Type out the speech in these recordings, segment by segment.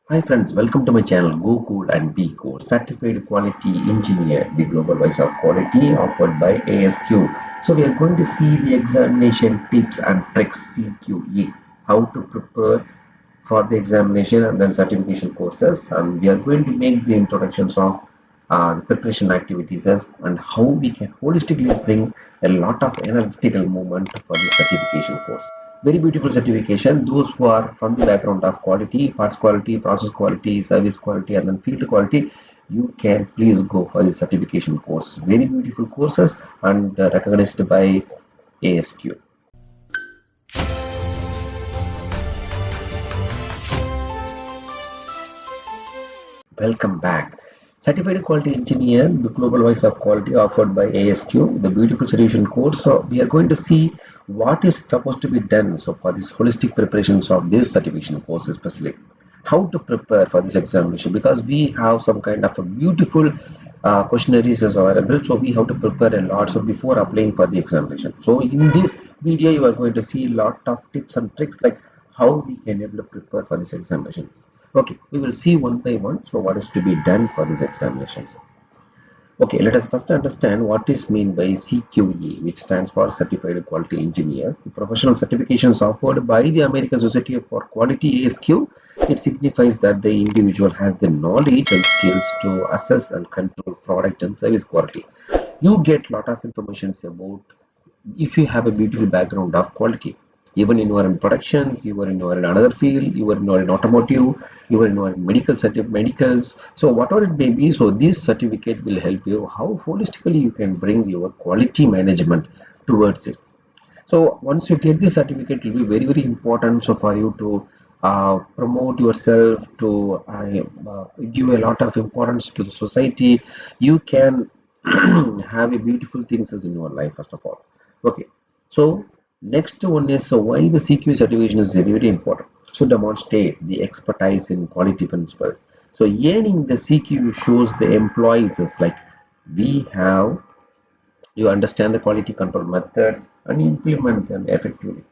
Hi friends, welcome to my channel Go Cool and Be Cool, Certified Quality Engineer, the global voice of quality offered by ASQ. So we are going to see the examination tips and tricks CQE, how to prepare for the examination and then certification courses, and we are going to make the introductions of the preparation activities and how we can holistically bring a lot of energetical movement for the certification course. Very beautiful certification. Those who are from the background of quality, parts quality, process quality, service quality, and then field quality, you can please go for the certification course. Very beautiful courses and recognized by ASQ. Welcome back. Certified Quality Engineer, the global voice of quality offered by ASQ, the beautiful solution course. So we are going to see what is supposed to be done. So for this holistic preparations of this certification course, especially how to prepare for this examination, because we have some kind of a beautiful questionnaires is available. So we have to prepare a lot. So before applying for the examination. So in this video, you are going to see a lot of tips and tricks like how we can able to prepare for this examination. Okay, we will see one by one. So what is to be done for these examinations? Okay, let us first understand what is meant by CQE, which stands for Certified Quality Engineers. The professional certifications offered by the American Society for Quality ASQ. It signifies that the individual has the knowledge and skills to assess and control product and service quality. You get lot of information about if you have a beautiful background of quality, even in your in productions, you are in another field, you are in automotive, you are in medicals, so whatever it may be, so this certificate will help you how holistically you can bring your quality management towards it. So once you get this certificate, it will be very important so for you to promote yourself, to give a lot of importance to the society. You can have a beautiful things as in your life first of all. Okay, so next one is, so why the CQ certification is very important. So demonstrate the expertise in quality principles. So earning the CQ shows the employees is like we have, you understand the quality control methods and implement them effectively.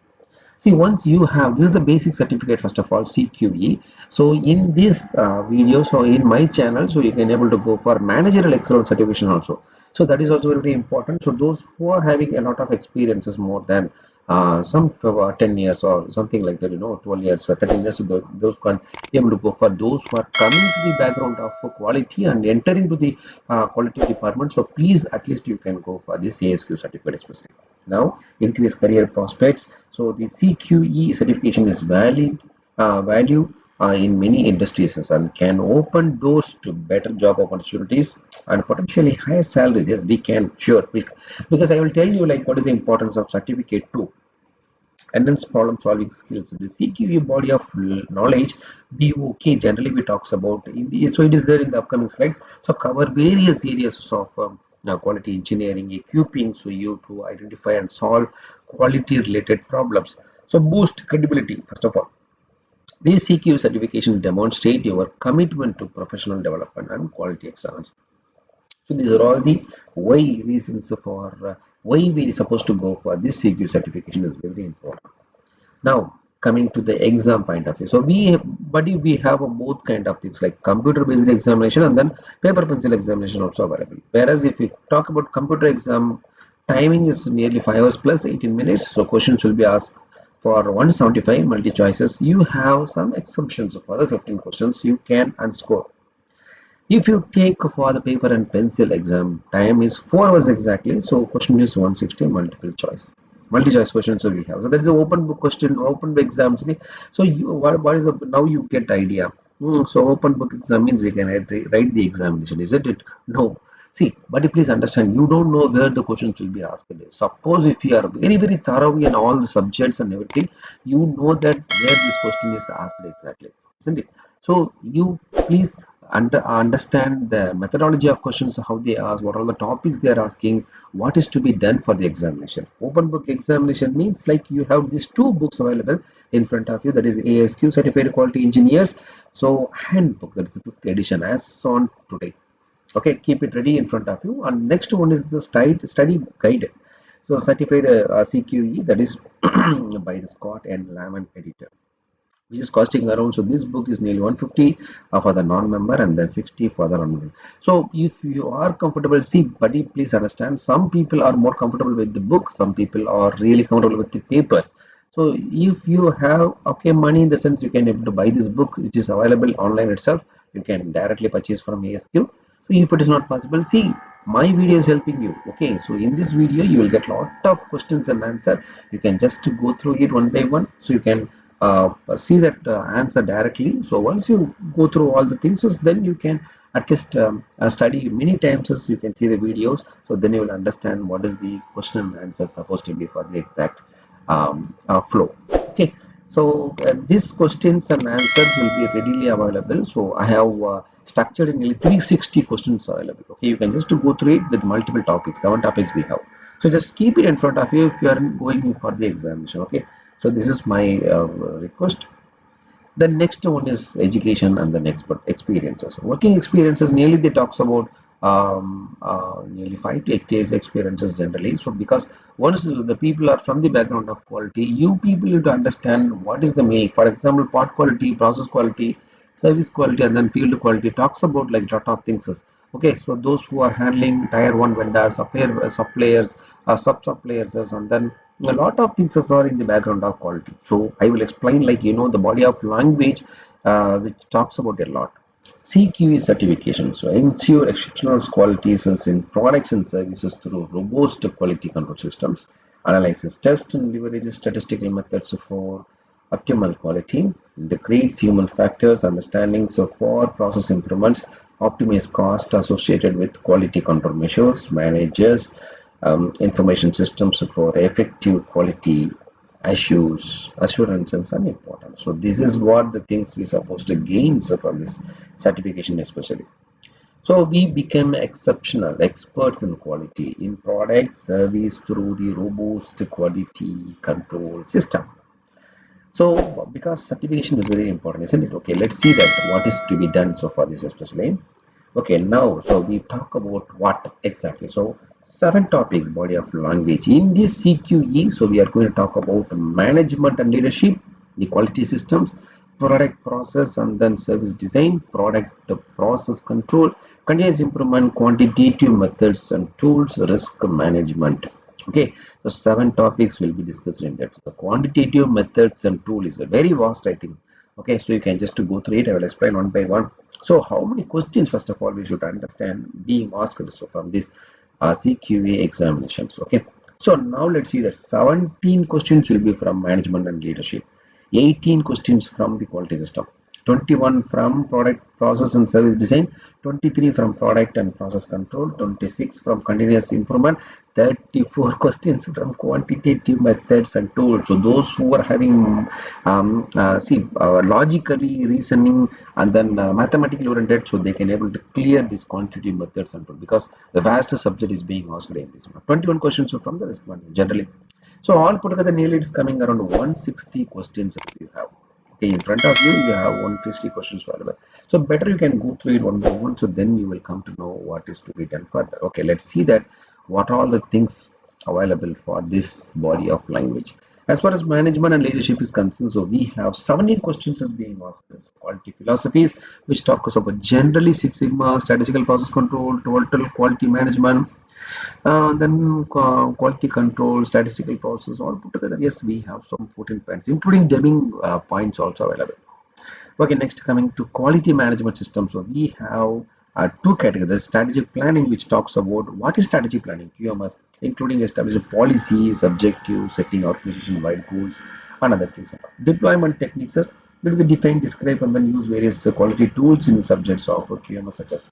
See, once you have, this is the basic certificate first of all, CQE. So in this video, so in my channel, so you can able to go for managerial excellence certification also. So that is also very important. So those who are having a lot of experiences more than some 10 years or something like that, 12 years or 13 years, so those can able to go for those who are coming to the background of quality and entering to the quality department. So please, at least you can go for this ASQ certificate especially. Now, increase career prospects. So the CQE certification is value in many industries and can open doors to better job opportunities and potentially higher salaries. Yes, we can, sure, because I will tell you like what is the importance of certificate too. Enhanced problem solving skills. The CQE body of knowledge, BOK, generally we talks about in the, so it is there in the upcoming slide. So cover various areas of quality engineering, equipping so you to identify and solve quality related problems. So boost credibility first of all. This CQ certification demonstrate your commitment to professional development and quality excellence. So these are all the why reasons for why we are supposed to go for this CQ certification is very important. Now, coming to the exam point of view, so but if we have a both kind of things like computer-based examination and then paper pencil examination also available. Whereas if we talk about computer exam, timing is nearly 5 hours plus 18 minutes. So questions will be asked for 175 multi choices. You have some exemptions for the 15 questions you can unscore. If you take for the paper and pencil exam, time is 4 hours exactly. So question is 160 multiple choice. Multi-choice questions we have. So that's the open book question, open book exams. So what is the, now you get idea. So open book exam means we can write the examination, isn't it? No. See, but please understand, you don't know where the questions will be asked. Suppose if you are very thorough in all the subjects and everything, you know that where this question is asked exactly, isn't it? So you please understand the methodology of questions, how they ask, what are the topics they are asking, what is to be done for the examination. Open book examination means like you have these two books available in front of you, that is ASQ Certified Quality Engineers. So handbook, that is the 5th edition as on today. Okay, keep it ready in front of you. And next one is the study guide. So certified CQE, that is by the Scott and Lamon editor. which is costing around. So this book is nearly 150 for the non-member and then 60 for the non-member. So if you are comfortable, see, buddy, please understand. Some people are more comfortable with the book. Some people are really comfortable with the papers. So if you have okay money in the sense you can able to buy this book, which is available online itself, you can directly purchase from ASQ. So if it is not possible, see, my video is helping you. Okay, so in this video you will get lot of questions and answer. You can just go through it one by one, so you can see that answer directly. So once you go through all the things, so then you can at least study many times as you can see the videos. So then you will understand what is the question and answer supposed to be for the exact flow. Okay, so these questions and answers will be readily available. So I have structured in nearly 360 questions available. Okay, you can just go through it with multiple topics, 7 topics we have. So just keep it in front of you if you are going for the examination. Okay, so this is my request. The next one is education and then experiences. Working experiences, nearly they talks about nearly 5 to 8 days experiences generally. So because once the people are from the background of quality, you people need to understand what is the main. For example, part quality, process quality, service quality, and then field quality talks about like lot of things. Okay, so those who are handling tier one vendors, suppliers, sub-suppliers, and then a lot of things are in the background of quality. So I will explain like the body of language which talks about a lot. CQE certification. So ensure exceptional qualities in products and services through robust quality control systems. Analyzes, test and leverages statistical methods for optimal quality. Integrates human factors, understandings of for process improvements. Optimize cost associated with quality control measures. Manages information systems for effective quality assurances are important. So this is what the things we supposed to gain from this certification especially. So we become exceptional experts in quality in product service through the robust quality control system. So because certification is very important, isn't it? Okay, let's see that what is to be done so for this especially. Okay, now so we talk about what exactly. So 7 topics body of language in this CQE. So we are going to talk about management and leadership, the quality systems, product process and then service design, product process control, continuous improvement, quantitative methods and tools, risk management. Okay, so 7 topics will be discussed in that. So the quantitative methods and tool is a very vast, I think. Okay, so you can just go through it. I will explain one by one. So how many questions, first of all, we should understand being asked so from this CQA examinations? Okay, so now let's see that 17 questions will be from management and leadership, 18 questions from the quality system, 21 from product process and service design, 23 from product and process control, 26 from continuous improvement, 34 questions from quantitative methods and tools. So those who are having logically reasoning and then mathematically oriented, so they can able to clear these quantitative methods and tools because the vast subject is being asked in this one. 21 questions from the risk management generally. So all put together nearly it's coming around 160 questions that you have. Okay, in front of you, you have 150 questions available. So better you can go through it one by one. So then you will come to know what is to be done further. Okay, let's see that what are all the things available for this body of language. As far as management and leadership is concerned, so we have 17 questions as being asked. Quality philosophies, which talks about generally Six Sigma, statistical process control, total quality management, then quality control, statistical process, all put together. Yes, we have some 14 points, including Deming points also available. Okay, next coming to quality management system. So we have 2 categories. There's strategic planning, which talks about what is strategic planning, QMS, including establishing policies, objectives, setting organization-wide goals, and other things. Deployment techniques. There is a define, describe, and then use various quality tools in subjects of QMS, such as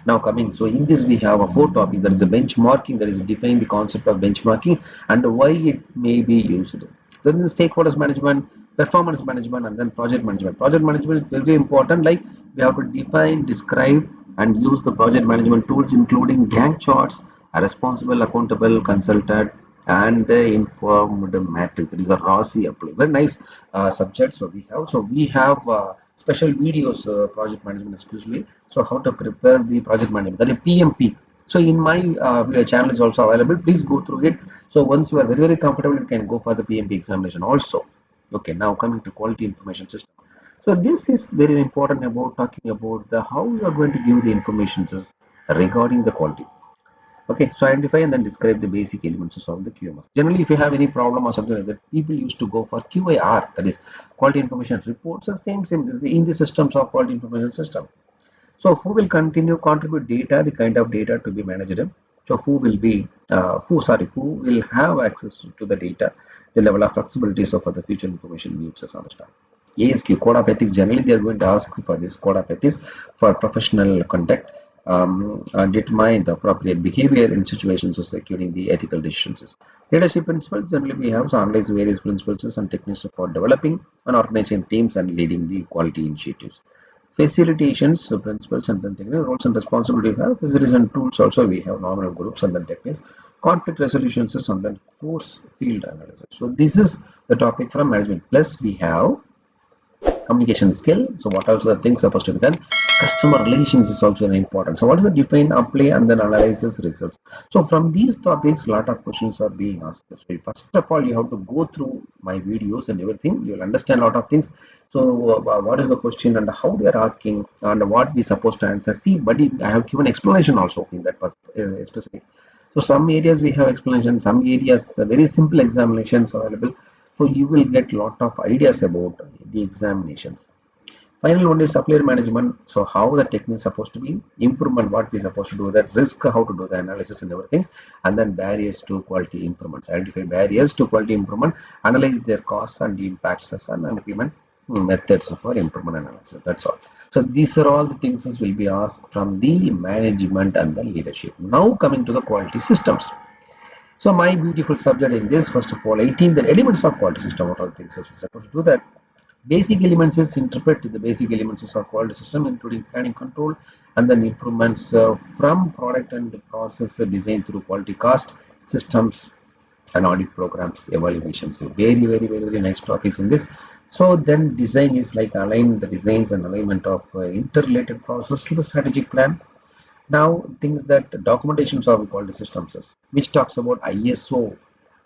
now coming. So in this we have a 4 topics. There is a benchmarking, that is define the concept of benchmarking and why it may be used. Then the stakeholders management, performance management, and then project management. Project management is very important. Like we have to define, describe, and use the project management tools, including Gantt charts, a responsible, accountable, consultant, and the informed matrix. That is a ROSI apply. Very nice subject. So we have special videos, project management especially. So how to prepare the project management, that is PMP. So in my channel is also available. Please go through it. So once you are very comfortable, you can go for the PMP examination also. Okay, now coming to quality information system. So this is very important about talking about the how you are going to give the information regarding the quality. Okay, so identify and then describe the basic elements of the QMS. Generally, if you have any problem or something like that, people used to go for QAR, that is quality information reports, the same in the systems of quality information system. So who will continue contribute data, the kind of data to be managed? So who will have access to the data, the level of flexibility so for the future information needs us understand. ASQ code of ethics, generally they are going to ask for this code of ethics for professional conduct, determine the appropriate behavior in situations of securing the ethical decisions. Leadership principles, generally we have to analyze various principles and techniques for developing and organizing teams and leading the quality initiatives. Facilitations, so principles and then technical roles and responsibility we have. Facilities and tools also we have normal groups and then techniques. Conflict resolution system, then force field analysis. So this is the topic from management. Plus we have communication skill. So what also the things supposed to be done? Customer relations is also very important. So what is the define, apply, and then analysis results? So from these topics, a lot of questions are being asked. So first of all, you have to go through my videos and everything. You will understand a lot of things. So what is the question and how they are asking and what we supposed to answer? See, buddy, I have given explanation also in that specific. So some areas we have explanation, some areas very simple examinations available. So you will get lot of ideas about the examinations. Final one is supplier management. So how the technique is supposed to be, improvement, what we supposed to do, that risk, how to do the analysis and everything, and then barriers to quality improvements. Identify barriers to quality improvement, analyze their costs and the impacts and implement methods for improvement analysis. That's all. So these are all the things that will be asked from the management and the leadership. Now coming to the quality systems. So my beautiful subject in this, first of all, 18 the elements of quality system. What are the things that we're supposed to do that? Basic elements is interpret the basic elements of quality system, including planning, control, and then improvements from product and process design through quality cost systems and audit programs, evaluations. So very nice topics in this. So then design is like align the designs and alignment of interrelated process to the strategic plan. Now, things that documentations are called systems, which talks about ISO.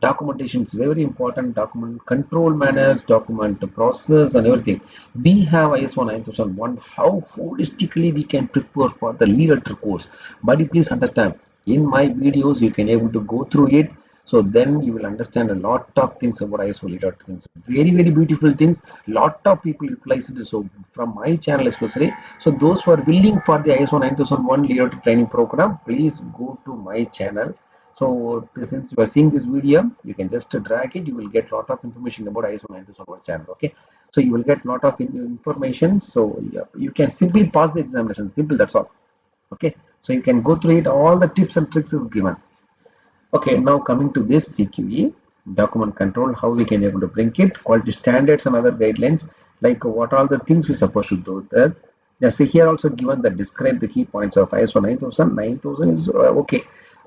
Documentation is very important. Document control manners, document process, and everything. We have ISO 9001. How holistically we can prepare for the leader course. But you please understand, in my videos, you can able to go through it. So then you will understand a lot of things about ISO leader things. Very beautiful things. Lot of people utilize it. So from my channel especially. So those who are willing for the ISO 9001 leadership training program, please go to my channel. So since you are seeing this video, you can just drag it. You will get lot of information about ISO 9001 channel. Okay. So you will get lot of information. So yeah, you can simply pass the examination. Simple. That's all. Okay. So you can go through it. All the tips and tricks is given. Okay, now coming to this CQE, document control, how we can able to bring it, quality standards and other guidelines, like what are the things we supposed to do there. Yeah, see here also given that describe the key points of ISO 9000. 9000 is okay.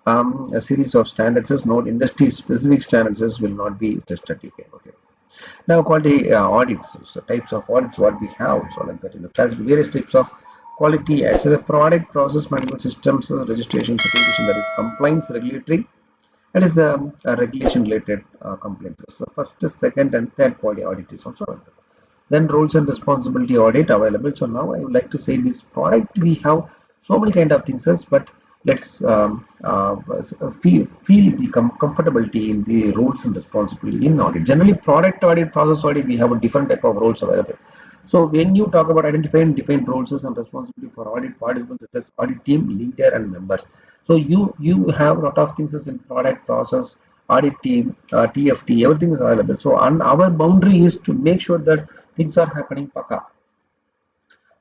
A series of standards is not industry specific standards will not be tested. Okay. Now quality audits, so types of audits what we have, so like that, class various types of quality as a product process management systems, registration, certification, that is compliance, regulatory, that is a regulation related complaints. So first, second, and third quality audit is also available. Then roles and responsibility audit available. So now I would like to say this product we have so many kind of things, but let's feel the comfortability in the roles and responsibility in audit. Generally, product audit, process audit, we have a different type of roles available. So when you talk about identifying defined roles and responsibility for audit participants such as audit team, leader, and members. So you have a lot of things as in product, process, audit team, TFT, everything is available. So and our boundary is to make sure that things are happening paka.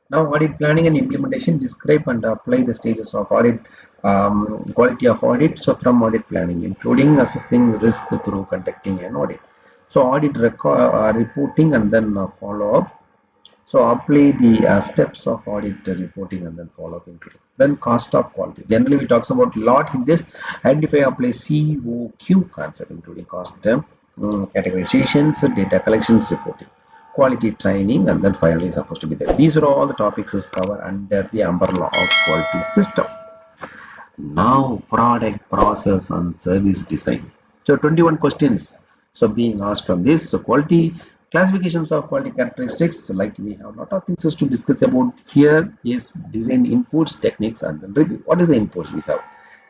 Now audit planning and implementation, describe and apply the stages of audit, quality of audit. So from audit planning, including assessing risk through conducting an audit. So audit reporting and then follow up. So apply the steps of audit reporting and then follow up including. Then cost of quality. Generally, we talks about lot in this. Identify, apply COQ concept including cost, categorizations, data collections, reporting, quality training, and then finally supposed to be there. These are all the topics is covered under the umbrella of quality system. Now product, process, and service design. So 21 questions so being asked from this. So quality Classifications of quality characteristics, like we have a lot of things to discuss about here. Is design inputs, techniques, and then review. What is the inputs we have?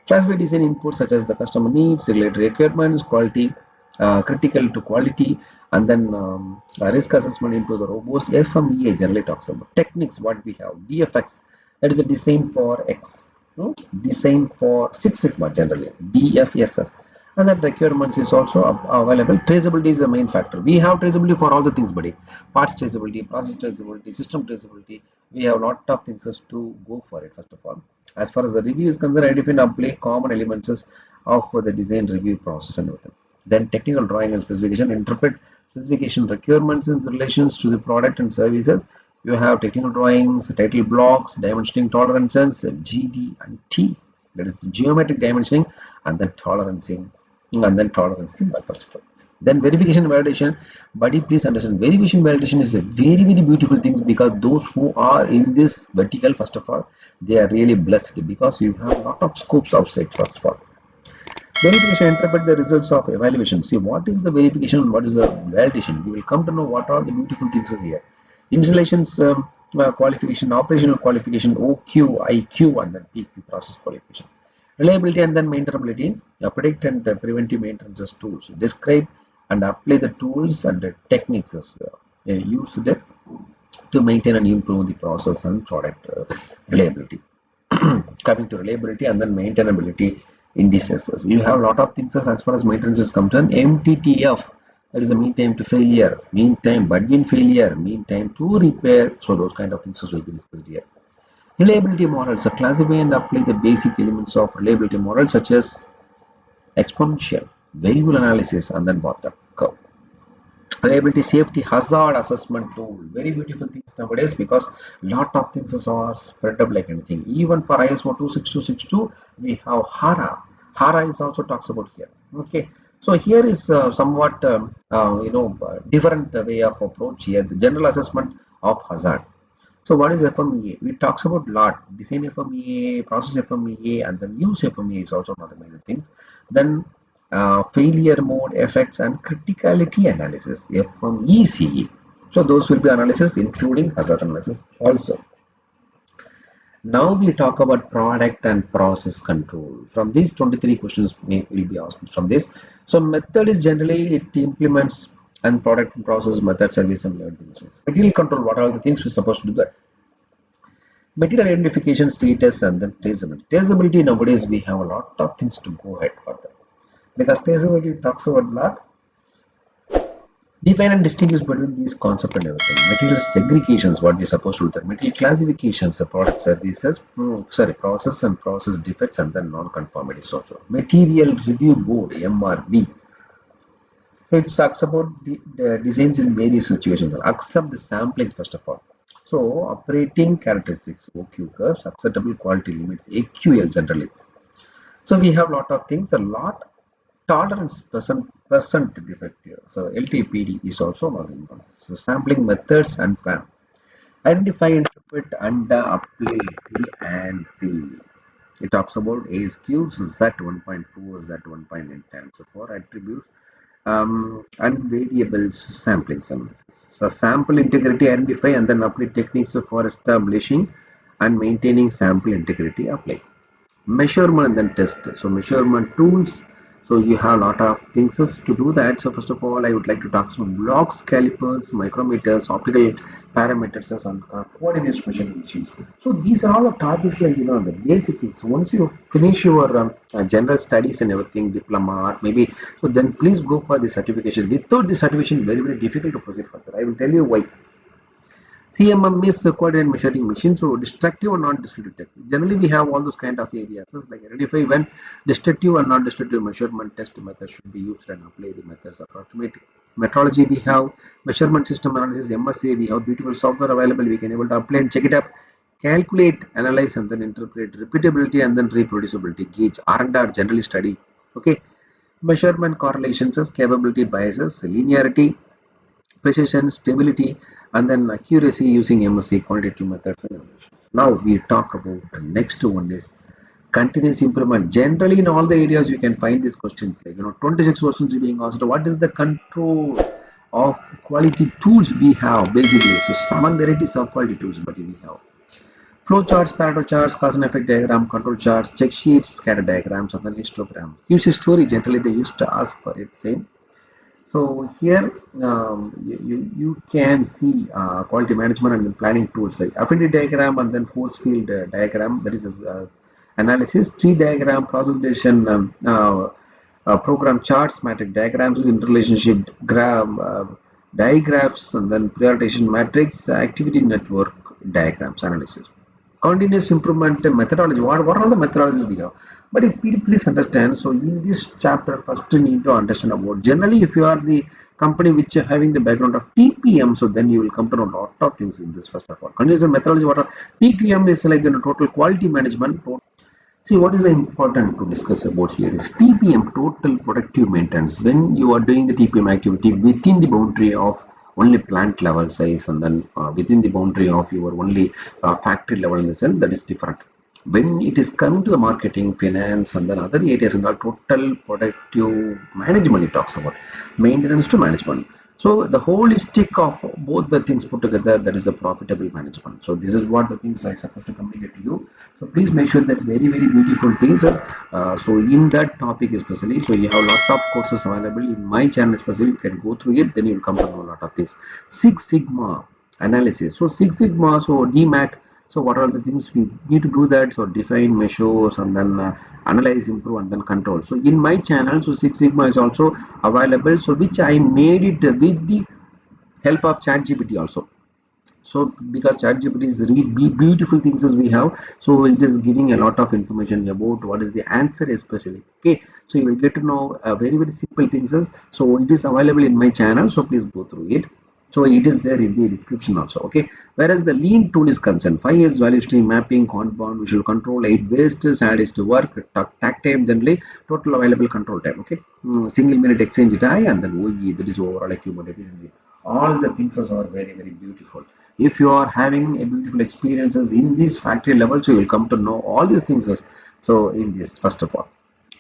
Classify design inputs such as the customer needs, regulatory requirements, quality, critical to quality, and then risk assessment into the robust. FMEA generally talks about techniques. What we have? DFX, that is a design for X. Design for Six Sigma generally. DFSS. And that requirements is also available. Traceability is the main factor. We have traceability for all the things, buddy. Parts traceability, process traceability, system traceability. We have a lot of things to go for it. First of all, as far as the review is concerned, I define apply common elements of the design review process and everything. Then technical drawing and specification, interpret specification requirements in relations to the product and services. You have technical drawings, title blocks, dimensioning tolerances, GD and T. That is geometric dimensioning, and then tolerancing, and then tolerance symbol first of all. Then verification and validation. Buddy, please understand, verification validation is a very beautiful things, because those who are in this vertical, first of all, they are really blessed, because you have a lot of scopes outside. First of all, verification, interpret the results of evaluation. See, what is the verification and what is the validation? You will come to know what are the beautiful things is here. Installations qualification, operational qualification, OQ, IQ, and then PQ, process qualification. Reliability and then maintainability, predict and preventive maintenance tools. Describe and apply the tools and the techniques used to maintain and improve the process and product reliability. Coming to reliability and then maintainability indices. You have a lot of things as far as maintenance is concerned. MTTF, that is the mean time to failure, mean time between failure, mean time to repair. So those kind of things will be discussed here. Reliability models. So classify and apply the basic elements of reliability models such as exponential, variable analysis, and then bottom curve. Reliability safety hazard assessment tool, very beautiful things nowadays, because lot of things are spread up like anything. Even for ISO 26262 we have hara is also talks about here. Okay, so here is somewhat different way of approach here, the general assessment of hazard. So what is FMEA? We talks about lot, design FMEA, process FMEA, and then use FMEA is also another major thing. Then failure mode effects and criticality analysis, FMECE. So those will be analysis including hazard analysis also. Now we talk about product and process control. From these 23 questions will be asked from this. So method is generally it implements, and product and process method service and material control. What are the things we're supposed to do that? Material identification, status, and then traceability. Traceability nowadays we have a lot of things to go ahead further, because traceability talks about a lot. Define and distinguish between these concepts and everything. Material segregations, what we're supposed to do that. Material classifications, the product services, process and process defects, and then non-conformities also. Material review board, MRB. It talks about the designs in various situations. Accept the sampling first of all. So operating characteristics, OQ curves, acceptable quality limits, AQL generally. So we have a lot of things, a lot tolerance percent defect here. So LTPD is also another one. So sampling methods and plan. Identify, interpret, and apply T and C. It talks about ASQs, Z1.4, Z1.9, so for attributes and variables sampling analysis. So sample integrity, identify, and then apply techniques for establishing and maintaining sample integrity. Apply measurement and then test. So measurement tools. So you have a lot of things to do that. So first of all, I would like to talk about blocks, calipers, micrometers, optical parameters, and coordinate measuring machines. So these are all the topics, like the basic things. Once you finish your general studies and everything, diploma or maybe, so then please go for the certification. Without the certification, very difficult to proceed further. I will tell you why. CMM is coordinate measuring machine, so destructive or non-destructive test. Generally, we have all those kind of areas. So like identify when destructive or non-destructive measurement test methods should be used and apply the methods approximate. Metrology, we have measurement system analysis, MSA, we have beautiful software available. We can able to apply and check it up, calculate, analyze, and then interpret repeatability and then reproducibility. Gauge R&R generally study. Okay, measurement correlations as capability biases, linearity, precision, stability, and then accuracy using MSC quantitative methods and evaluations. Now we talk about the next one is continuous improvement. Generally, in all the areas you can find these questions, like 26 questions being asked. What is the control of quality tools we have basically. So 7 varieties of quality tools, but we have flowcharts, Pareto charts, cause and effect diagram, control charts, check sheets, scatter diagrams, and then histogram. Gives a story. Generally, they used to ask for it. Same. So here you can see quality management and planning tools like affinity diagram and then force field diagram. That is analysis, tree diagram, process decision, program charts, matrix diagrams, interrelationship diagrams, and then prioritization matrix, activity network diagrams analysis. Continuous improvement methodology. What are the methodologies we have? But if you please understand, so in this chapter, first you need to understand about generally if you are the company which are having the background of TPM, so then you will come to know a lot of things in this first of all. Continuous methodology, what are TPM is like total quality management. See, what is the important to discuss about here is TPM, total productive maintenance. When you are doing the TPM activity within the boundary of only plant level size and then within the boundary of your only factory level in the sense that is different. When it is coming to the marketing, finance, and then other areas and all total productive management, it talks about maintenance to management. So the holistic of both the things put together, that is a profitable management. So this is what the things I supposed to communicate to you. So please make sure that very beautiful things. So in that topic especially, so you have lots of courses available in my channel especially. You can go through it, then you will come to know a lot of things. Six Sigma analysis. So Six Sigma, so DMAC. So what are the things we need to do that? So define, measures, and then analyze, improve, and then control. So in my channel, so Six Sigma is also available. So which I made it with the help of ChatGPT also. So because ChatGPT is really beautiful things as we have, so it is giving a lot of information about what is the answer especially. Okay, so you will get to know very simple things as, so it is available in my channel, so please go through it. So it is there in the description also. Okay, whereas the lean tool is concerned, 5 years value stream mapping, compound visual control, 8 waste standardized work, takt time, generally total available control time. Okay, single minute exchange die, and then OE, that is overall equipment efficiency. All the things are very beautiful. If you are having a beautiful experiences in these factory levels, you will come to know all these things. So in this, first of all,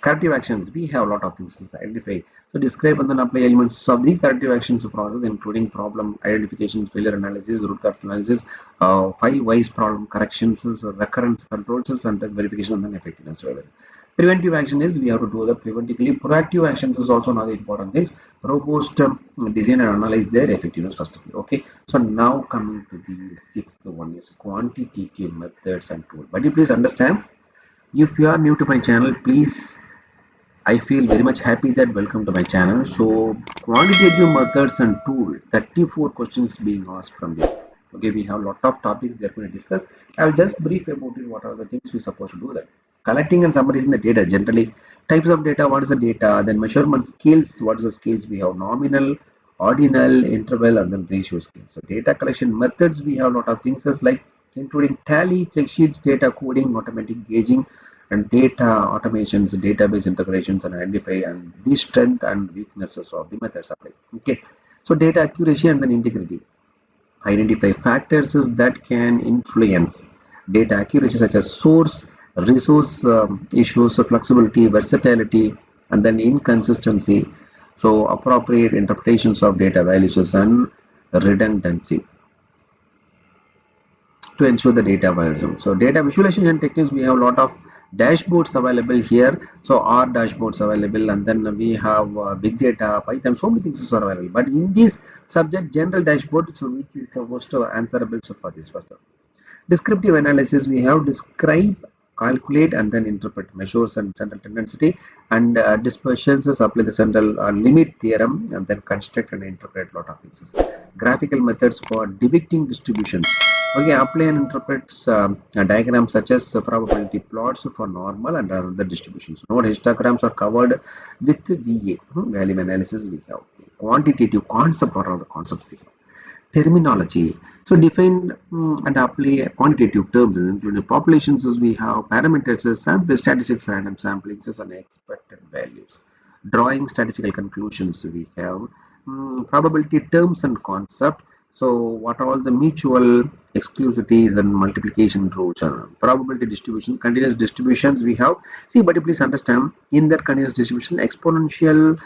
corrective actions, we have a lot of things to identify. So describe and then apply elements of the corrective actions process, including problem identification, failure analysis, root cause analysis, 5 wise problem corrections, so recurrence controls, and then verification and then effectiveness. Preventive action is we have to do the preventively. Proactive actions is also another important things. Robust design and analyze their effectiveness first of all. Okay. So now coming to the sixth one is quantitative methods and tools. But you please understand, if you are new to my channel, please, I feel very much happy that welcome to my channel. So quantitative methods and tool, 34 questions being asked from there. Okay, we have a lot of topics they are going to discuss. I will just brief about it. What are the things we supposed to do that? Collecting and summarizing the data. Generally, types of data. What is the data? Then measurement scales. What is the scales? We have nominal, ordinal, interval, and then ratio scale. So data collection methods. We have a lot of things as like including tally, check sheets, data coding, automatic gauging, and data automations, database integrations, and identify and the strength and weaknesses of the methods applied. Okay, so data accuracy and then integrity. Identify factors that can influence data accuracy such as source, resource issues, flexibility, versatility, and then inconsistency. So appropriate interpretations of data values and redundancy to ensure the data visualization. So data visualization techniques, we have a lot of dashboards available here. So R dashboards available, and then we have big data, Python, so many things are available. But in this subject, general dashboard, so which is supposed to answerable so for this first. Descriptive analysis, we have describe, calculate, and then interpret measures and central tendency, and dispersions apply the central limit theorem, and then construct and interpret a lot of things. Graphical methods for depicting distributions. Okay, apply and interpret diagrams such as probability plots for normal and other distributions. Note histograms are covered with VA, value analysis we have. Quantitative concept, what are the concepts we have? Terminology. So define and apply quantitative terms, including populations as we have, parameters as sample, statistics, random samplings and expected values. Drawing statistical conclusions we have, probability terms and concept. So what are all the mutual exclusivities and multiplication rules and probability distribution, continuous distributions we have. See, but you please understand in that continuous distribution, exponential,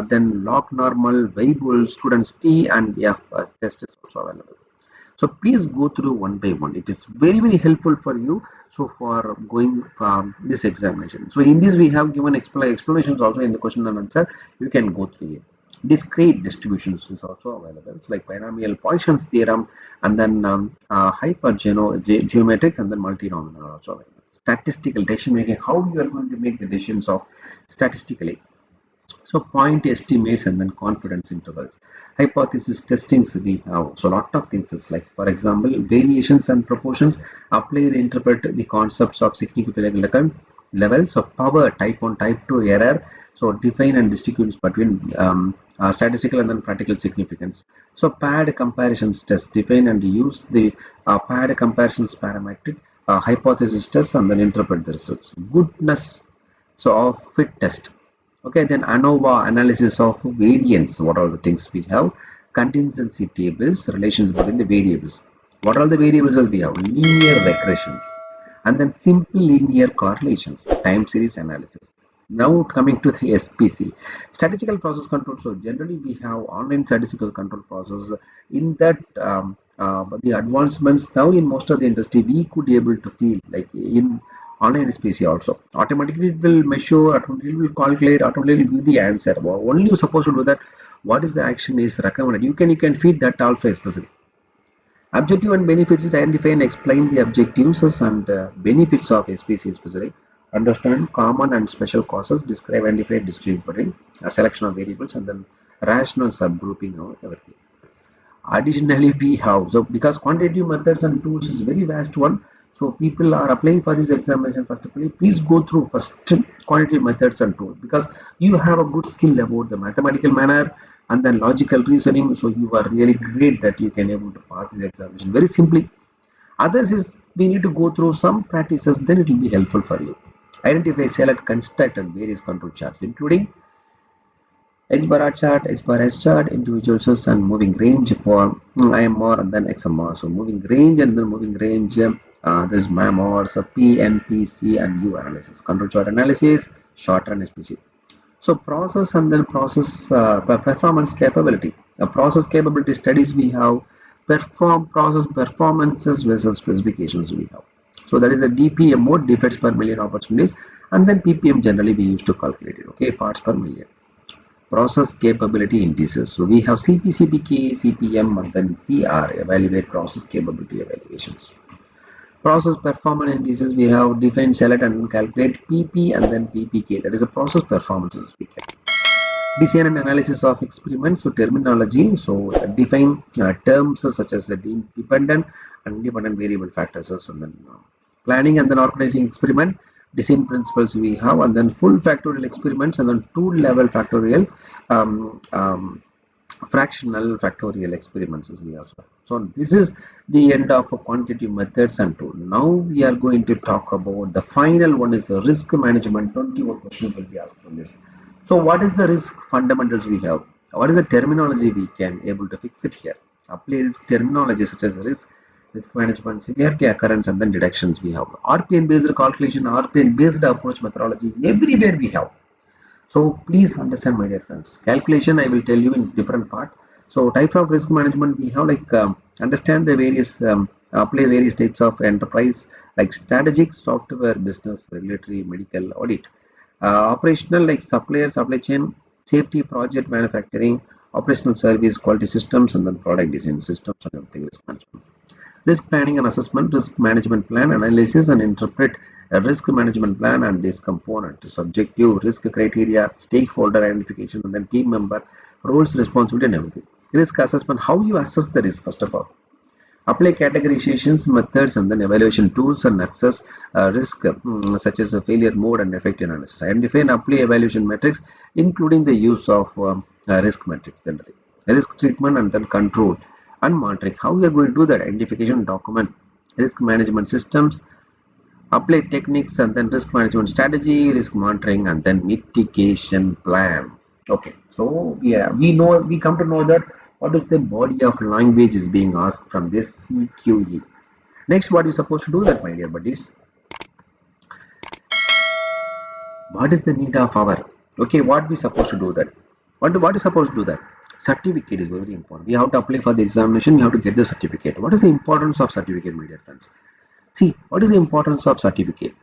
then log normal, variable, students T and F as test is also available. So please go through one by one. It is very very helpful for you. So for going this examination. So in this we have given explanations also in the question and answer. You can go through it. Discrete distributions is also available. It's like binomial Poisson's theorem, and then geometric, and then multinomial are also available. Statistical decision making. How you are going to make the decisions of statistically. So point estimates and then confidence intervals. Hypothesis testings we have. So lot of things is like, for example, variations and proportions. Apply and interpret the concepts of significant levels of power, type 1, type 2 error. So define and distinguish between statistical and then practical significance. So paired comparisons test. Define and use the paired comparisons parametric hypothesis test and then interpret the results. Goodness so of fit test. Okay, then ANOVA analysis of variance. What are the things we have? Contingency tables, relations between the variables. What are the variables as we have? Linear regressions and then simple linear correlations, time series analysis. Now coming to the SPC, statistical process control. So generally we have online statistical control process. In that the advancements now in most of the industry we could able to feel like in online SPC also. Automatically it will measure, automatically it will calculate, automatically it will give the answer. Well, only you supposed to do that. What is the action is recommended. You can feed that also especially. Objective and benefits is identify and explain the objectives and benefits of SPC especially. Understand common and special causes, describe, identify, distribute, a selection of variables, and then rational subgrouping of everything. Additionally, we have, so because quantitative methods and tools is very vast one, so people are applying for this examination. First of all, please go through first quantitative methods and tools, because you have a good skill about the mathematical manner and then logical reasoning. So you are really great that you can able to pass this examination very simply. Others is we need to go through some practices, then it will be helpful for you. Identify, select, construct and various control charts, including X bar chart, X bar S chart, individual source and moving range for IMR and then XMR. So moving range and then moving range, this MAMR, so P, N, P, C and U analysis. Control chart analysis, short run SPC. So process and then process performance capability. Process capability studies we have, process performances versus specifications we have. So that is a DPM mode, defects per million opportunities, and then PPM generally we used to calculate it. Okay, parts per million. Process capability indices. So we have CP, CPK, CPM, and then CR, evaluate process capability evaluations. Process performance indices, we have define, select, and calculate PP and then PPK. That is a process performances we can. Design and analysis of experiments. So terminology. So define terms such as the dependent and independent variable factors. So then planning and then organizing experiment. Design principles we have, and then full factorial experiments, and then tool level factorial, fractional factorial experiments as we also have. So this is the end of quantitative methods and tool. Now we are going to talk about the final one is risk management. 21 questions will be asked from this. So what is the risk fundamentals we have? What is the terminology we can able to fix it here? Apply risk terminology such as risk management, severity, occurrence, and then deductions we have. RPN based calculation, RPN based approach methodology, everywhere we have. So please understand, my dear friends. Calculation I will tell you in different part. So types of risk management we have, like understand the various apply various types of enterprise, like strategic, software, business, regulatory, medical, audit. Operational, like supplier, supply chain, safety, project manufacturing, operational service, quality systems, and then product design systems and everything risk management. Risk planning and assessment, risk management plan, analysis and interpret a risk management plan and this component, subjective, risk criteria, stakeholder identification, and then team member, roles, responsibility, and everything. Risk assessment, how you assess the risk, first of all. Apply categorizations, methods, and then evaluation tools and access risk such as a failure mode and effect analysis. Identify and apply evaluation metrics, including the use of risk metrics generally. Risk treatment and then control and monitoring. How we are going to do that? Identification, document, risk management systems, apply techniques, and then risk management strategy, risk monitoring, and then mitigation plan. Okay, so yeah, we come to know that What if the body of language is being asked from this CQE? Next, what are you supposed to do that, my dear buddies? What is the need of our, okay, what we supposed to do that? What is supposed to do that? Certificate is very important. We have to apply for the examination, we have to get the certificate. What is the importance of certificate, my dear friends? See, what is the importance of certificate?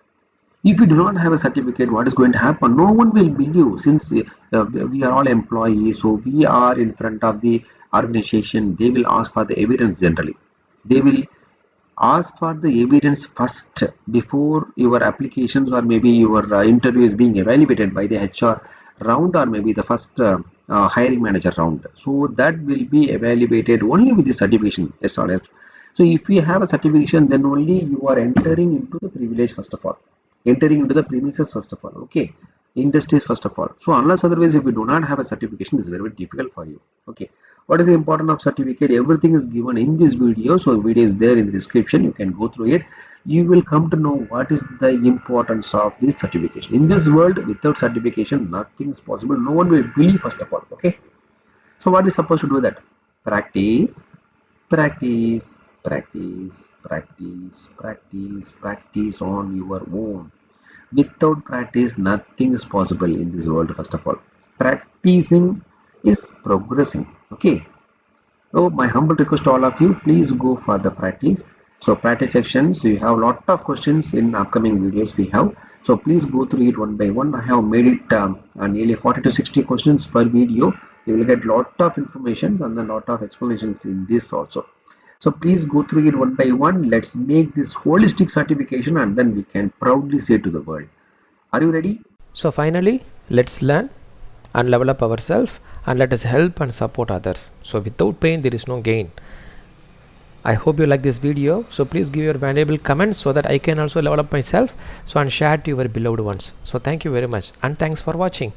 If you do not have a certificate, what is going to happen? No one will believe, since we are all employees, so we are in front of the organization. They will ask for the evidence generally. They will ask for the evidence first before your applications or maybe your interview is being evaluated by the HR round or maybe the first hiring manager round. So that will be evaluated only with the certification. Yes or no? So if we have a certification, then only you are entering into the privilege first of all, entering into the premises first of all. Okay, industries first of all. So unless otherwise, if you do not have a certification, it's very, very difficult for you. Okay, what is the importance of certificate? Everything is given in this video, so video is there in the description. You can go through it. You will come to know what is the importance of this certification. In this world, without certification, nothing is possible. No one will believe first of all. Okay, so what is supposed to do that? Practice, practice, practice, practice, practice, practice on your own. Without practice, nothing is possible in this world. First of all, practicing is progressing. Okay, so my humble request to all of you, please go for the practice. So practice sections, you have a lot of questions in upcoming videos we have. So please go through it one by one. I have made it nearly 40 to 60 questions per video. You will get lot of information and a lot of explanations in this also. So please go through it one by one. Let's make this holistic certification and then we can proudly say to the world. Are you ready? So finally, let's learn and level up ourselves, and let us help and support others. So without pain, there is no gain. I hope you like this video. So please give your valuable comments so that I can also level up myself. So and share to your beloved ones. So thank you very much and thanks for watching.